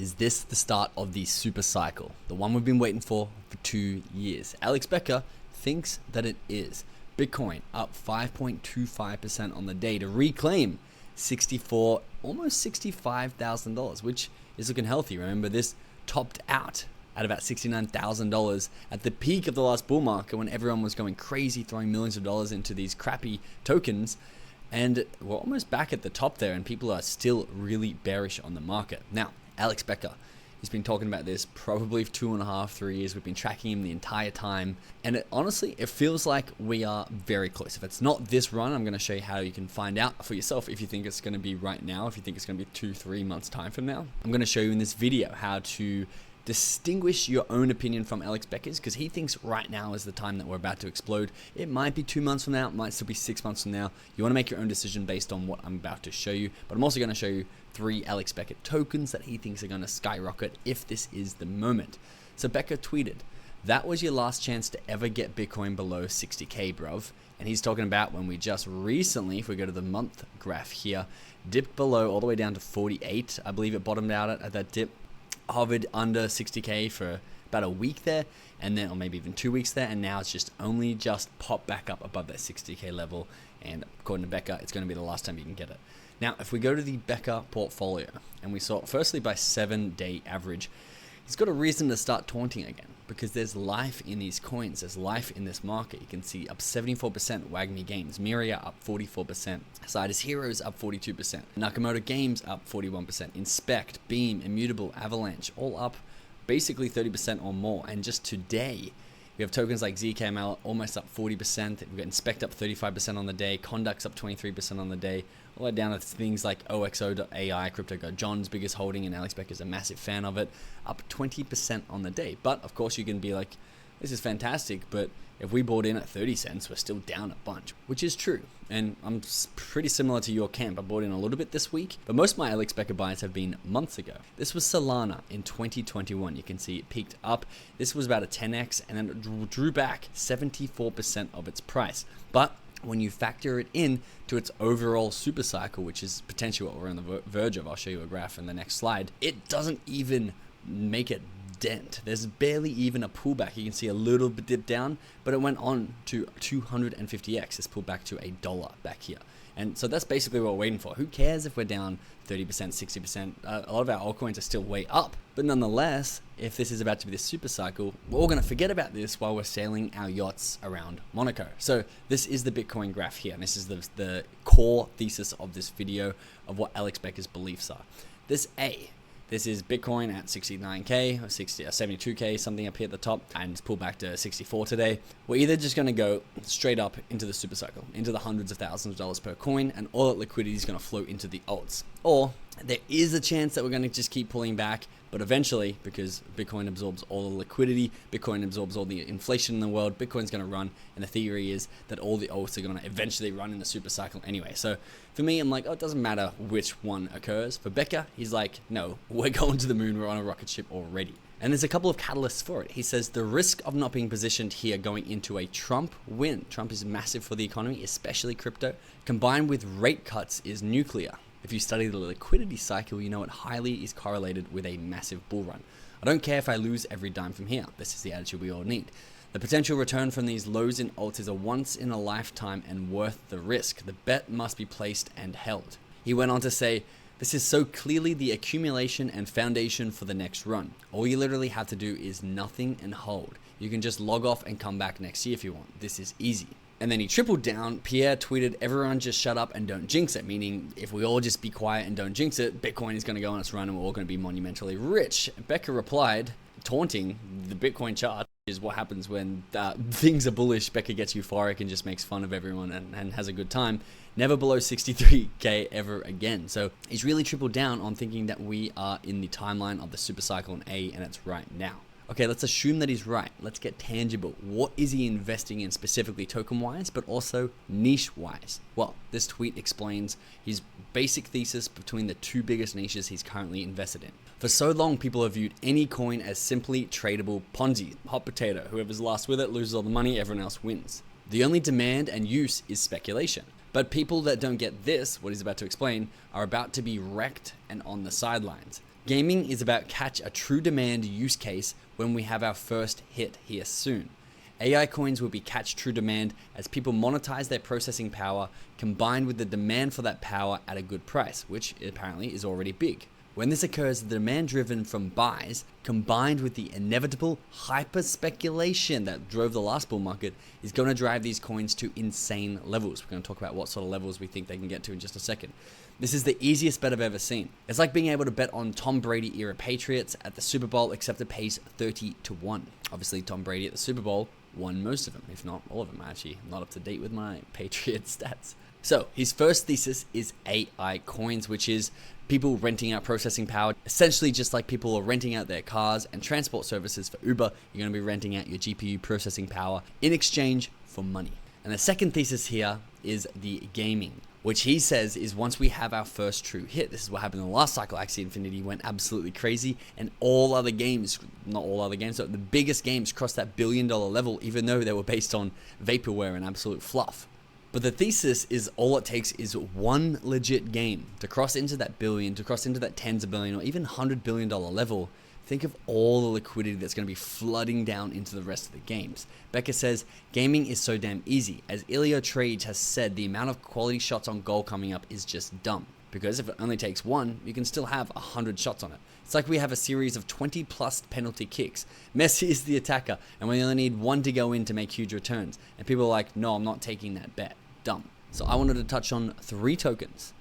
Is this the start of the super cycle? The one we've been waiting for 2 years. Alex Becker thinks that it is. Bitcoin up 5.25% on the day to reclaim almost $65,000, which is looking healthy. Remember, this topped out at about $69,000 at the peak of the last bull market when everyone was going crazy, throwing millions of dollars into these crappy tokens. And we're almost back at the top there, and people are still really bearish on the market. Now, Alex Becker, he's been talking about this probably for 2.5, 3 years. We've been tracking him the entire time. And honestly, it feels like we are very close. If it's not this run, I'm going to show you how you can find out for yourself if you think it's going to be right now, if you think it's going to be 2-3 months time from now. I'm going to show you in this video how to distinguish your own opinion from Alex Becker's, because he thinks right now is the time that we're about to explode. It might be 2 months from now, it might still be 6 months from now. You want to make your own decision based on what I'm about to show you, but I'm also going to show you 3 Alex Becker tokens that he thinks are going to skyrocket if this is the moment. So Becker tweeted, "That was your last chance to ever get Bitcoin below 60K, bruv." And he's talking about when we just recently, if we go to the month graph here, dipped below all the way down to 48. I believe it bottomed out at that dip. Hovered under 60K for about a week there, and then, or maybe even 2 weeks there, and now it's just only just popped back up above that 60K level. And according to Becker, it's going to be the last time you can get it. Now, if we go to the Becker portfolio, and we saw firstly by 7-day average, he's got a reason to start taunting again, because there's life in these coins, there's life in this market. You can see up 74%, Wagme Games, Miria up 44%, Sidus Heroes up 42%, Nakamoto Games up 41%, Inspect, Beam, Immutable, Avalanche, all up basically 30% or more. And just today, we have tokens like ZKML almost up 40%. We've got Inspect up 35% on the day, Conduct's up 23% on the day, all the way down to things like OXO.ai, Crypto John's biggest holding, and Alex Becker's a massive fan of it, up 20% on the day. But of course you can be like, this is fantastic, but if we bought in at 30 cents, we're still down a bunch, which is true. And I'm pretty similar to your camp. I bought in a little bit this week, but most of my Alex Becker buys have been months ago. This was Solana in 2021. You can see it peaked up. This was about a 10x, and then it drew back 74% of its price. But when you factor it in to its overall super cycle, which is potentially what we're on the verge of, I'll show you a graph in the next slide, it doesn't even make it dent. There's barely even a pullback. You can see a little bit dip down, but it went on to 250x. It's pulled back to $1 back here. And so that's basically what we're waiting for. Who cares if we're down 30%, 60%? A lot of our altcoins are still way up. But nonetheless, if this is about to be the super cycle, we're all going to forget about this while we're sailing our yachts around Monaco. So this is the Bitcoin graph here. And this is the core thesis of this video of what Alex Becker's beliefs are. This is Bitcoin at 69K or 60 or 72K, something up here at the top, and it's pulled back to 64 today. We're either just going to go straight up into the super cycle, into the hundreds of thousands of dollars per coin, and all that liquidity is going to flow into the alts. Or there is a chance that we're going to just keep pulling back, but eventually, because Bitcoin absorbs all the liquidity, Bitcoin absorbs all the inflation in the world, Bitcoin's going to run, and the theory is that all the alts are going to eventually run in the super cycle anyway. So for me, I'm like, oh, it doesn't matter which one occurs. For Becker, he's like, no, we're going to the moon, we're on a rocket ship already. And there's a couple of catalysts for it. He says the risk of not being positioned here going into a Trump win. Trump is massive for the economy, especially crypto, combined with rate cuts is nuclear. If you study the liquidity cycle, you know it highly is correlated with a massive bull run. I don't care if I lose every dime from here. This is the attitude we all need. The potential return from these lows in alts is a once in a lifetime and worth the risk. The bet must be placed and held. He went on to say, this is so clearly the accumulation and foundation for the next run. All you literally have to do is nothing and hold. You can just log off and come back next year if you want. This is easy. And then he tripled down. Pierre tweeted, everyone just shut up and don't jinx it. Meaning, if we all just be quiet and don't jinx it, Bitcoin is going to go on its run and we're all going to be monumentally rich. Becker replied, taunting the Bitcoin chart, is what happens when things are bullish. Becker gets euphoric and just makes fun of everyone and has a good time. Never below 63K ever again. So he's really tripled down on thinking that we are in the timeline of the super cycle in A, and it's right now. Okay, let's assume that he's right. Let's get tangible. What is he investing in specifically token-wise, but also niche-wise? Well, this tweet explains his basic thesis between the two biggest niches he's currently invested in. For so long, people have viewed any coin as simply tradable Ponzi, hot potato. Whoever's last with it loses all the money, everyone else wins. The only demand and use is speculation. But people that don't get this, what he's about to explain, are about to be wrecked and on the sidelines. Gaming is about catch a true demand use case when we have our first hit here soon. AI coins will be catch true demand as people monetize their processing power combined with the demand for that power at a good price, which apparently is already big. When this occurs, the demand driven from buys combined with the inevitable hyper speculation that drove the last bull market is going to drive these coins to insane levels. We're going to talk about what sort of levels we think they can get to in just a second. This is the easiest bet I've ever seen. It's like being able to bet on Tom Brady era Patriots at the Super Bowl, except it pays 30-1. Obviously, Tom Brady at the Super Bowl won most of them, if not all of them. Actually, I'm not up to date with my Patriots stats. So his first thesis is AI coins, which is people renting out processing power. Essentially, just like people are renting out their cars and transport services for Uber, you're going to be renting out your GPU processing power in exchange for money. And the second thesis here is the gaming, which he says is once we have our first true hit. This is what happened in the last cycle. Axie Infinity went absolutely crazy, and all other games, not all other games, but the biggest games crossed that $1 billion level, even though they were based on vaporware and absolute fluff. But the thesis is all it takes is one legit game to cross into that billion, to cross into that tens of billion, or even $100 billion level. Think of all the liquidity that's going to be flooding down into the rest of the games. Becker says, gaming is so damn easy. As Ilya Trades has said, the amount of quality shots on goal coming up is just dumb. Because if it only takes one, you can still have 100 shots on it. It's like we have a series of 20 plus penalty kicks. Messi is the attacker, and we only need one to go in to make huge returns. And people are like, no, I'm not taking that bet. Dumb. So I wanted to touch on three tokens.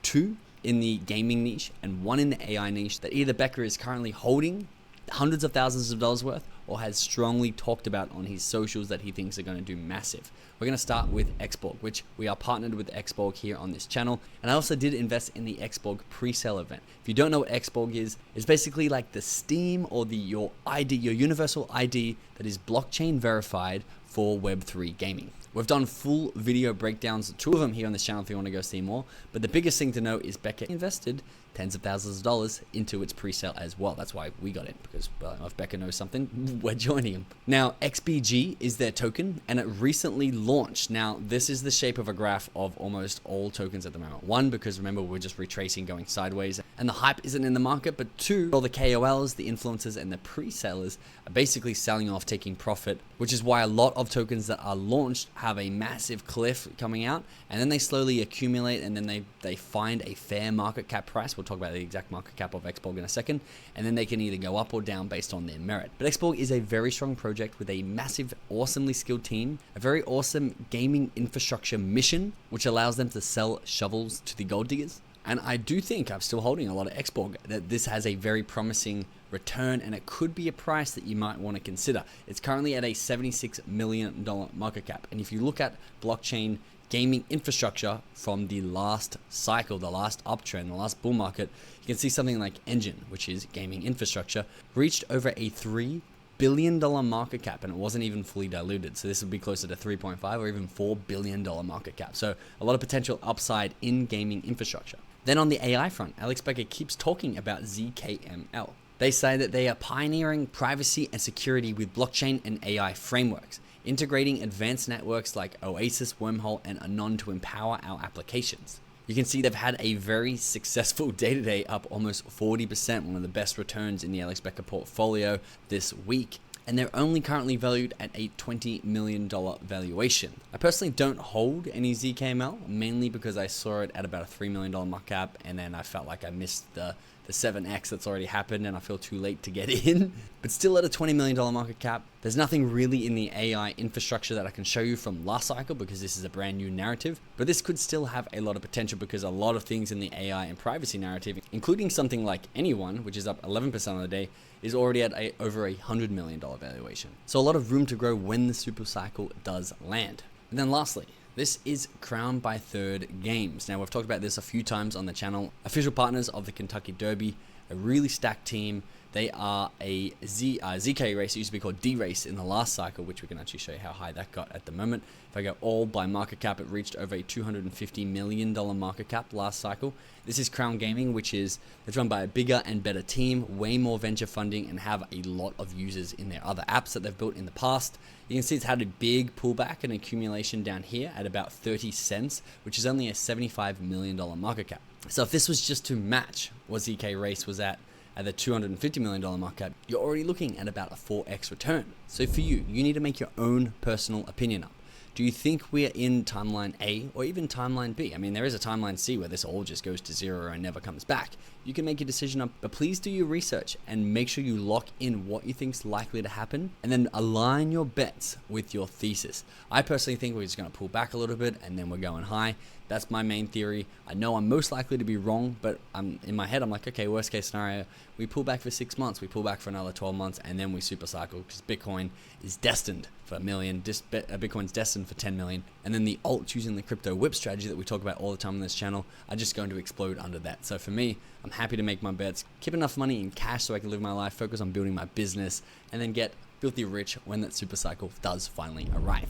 Two in the gaming niche and one in the AI niche that either Becker is currently holding hundreds of thousands of dollars worth or has strongly talked about on his socials that he thinks are going to do massive. We're going to start with Xborg, which we are partnered with Xborg here on this channel. And I also did invest in the Xborg pre-sale event. If you don't know what Xborg is, it's basically like the Steam or your ID, your universal ID that is blockchain verified for Web3 gaming. We've done full video breakdowns, two of them here on this channel if you want to go see more. But the biggest thing to know is Becker invested tens of thousands of dollars into its pre-sale as well. That's why we got in, because if Becker knows something, we're joining him. Now, XBG is their token, and it recently launched. Now, this is the shape of a graph of almost all tokens at the moment. One, because remember, we're just retracing going sideways, and the hype isn't in the market. But two, all the KOLs, the influencers, and the pre-sellers are basically selling off, taking profit, which is why a lot of tokens that are launched have a massive cliff coming out, and then they slowly accumulate, and then they find a fair market cap price. We'll talk about the exact market cap of Xborg in a second, and then they can either go up or down based on their merit. But Xborg is a very strong project with a massive, awesomely skilled team, a very awesome gaming infrastructure mission, which allows them to sell shovels to the gold diggers. And I do think, I'm still holding a lot of Xborg, that this has a very promising return, and it could be a price that you might want to consider. It's currently at a $76 million market cap. And if you look at blockchain gaming infrastructure from the last cycle, the last uptrend, the last bull market, you can see something like Engine, which is gaming infrastructure, reached over a $3 billion market cap, and it wasn't even fully diluted. So this would be closer to 3.5 or even $4 billion market cap. So a lot of potential upside in gaming infrastructure. Then on the AI front, Alex Becker keeps talking about ZKML. They say that they are pioneering privacy and security with blockchain and AI frameworks, integrating advanced networks like Oasis, Wormhole, and Anon to empower our applications. You can see they've had a very successful day-to-day, up almost 40%, one of the best returns in the Alex Becker portfolio this week. And they're only currently valued at a $20 million valuation. I personally don't hold any ZKML, mainly because I saw it at about a $3 million market cap, and then I felt like I missed the 7x that's already happened, and I feel too late to get in. But still at a $20 million market cap, there's nothing really in the AI infrastructure that I can show you from last cycle, because this is a brand new narrative. But this could still have a lot of potential, because a lot of things in the AI and privacy narrative, including something like Anyone, which is up 11% on the day, is already at over a $100 million valuation. So a lot of room to grow when the super cycle does land. And then lastly, this is Crown by Third Games. Now, we've talked about this a few times on the channel. Official partners of the Kentucky Derby, a really stacked team. They are a ZK race. It used to be called D race in the last cycle, which we can actually show you how high that got at the moment. If I go all by market cap, it reached over a $250 million market cap last cycle. This is Crown Gaming, which is it's run by a bigger and better team, way more venture funding, and have a lot of users in their other apps that they've built in the past. You can see it's had a big pullback and accumulation down here at about 30 cents, which is only a $75 million market cap. So if this was just to match ZK race was at the $250 million market cap, you're already looking at about a 4x return. So for you need to make your own personal opinion up. Do you think we are in timeline A or even timeline B? I mean, there is a timeline C where this all just goes to zero and never comes back. You can make your decision up, but please do your research and make sure you lock in what you think is likely to happen and then align your bets with your thesis. I personally think we're just going to pull back a little bit and then we're going high. That's my main theory. I know I'm most likely to be wrong, but in my head, I'm like, okay, worst case scenario, we pull back for 6 months, we pull back for another 12 months, and then we super cycle because Bitcoin is destined for $1 million. Bitcoin's destined for 10 million. And then the alts using the crypto whip strategy that we talk about all the time on this channel are just going to explode under that. So for me, I'm happy to make my bets, keep enough money in cash so I can live my life, focus on building my business, and then get filthy rich when that super cycle does finally arrive.